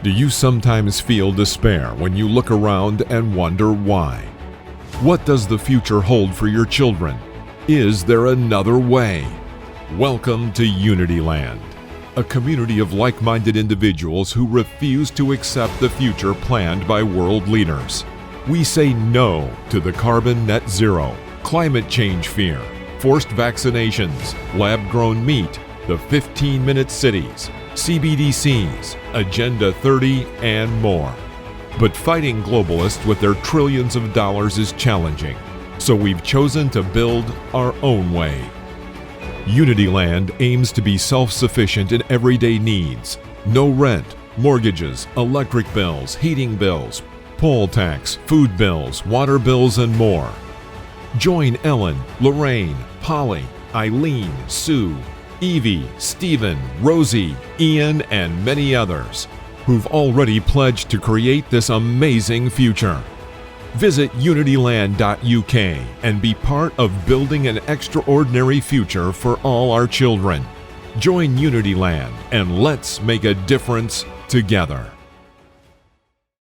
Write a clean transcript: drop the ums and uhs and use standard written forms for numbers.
Do you sometimes feel despair when you look around and wonder why? What does the future hold for your children? Is there another way? Welcome to Unityland, a community of like-minded individuals who refuse to accept the future planned by world leaders. We say no to the carbon net zero, climate change fear, forced vaccinations, lab-grown meat, the 15-minute cities, CBDCs, Agenda 30, and more. But fighting globalists with their trillions of dollars is challenging, so we've chosen to build our own way. Unityland aims to be self-sufficient in everyday needs. No rent, mortgages, electric bills, heating bills, poll tax, food bills, water bills, and more. Join Ellen, Lorraine, Polly, Eileen, Sue, Evie, Stephen, Rosie, Ian, and many others who've already pledged to create this amazing future. Visit unityland.uk and be part of building an extraordinary future for all our children. Join Unityland and let's make a difference together.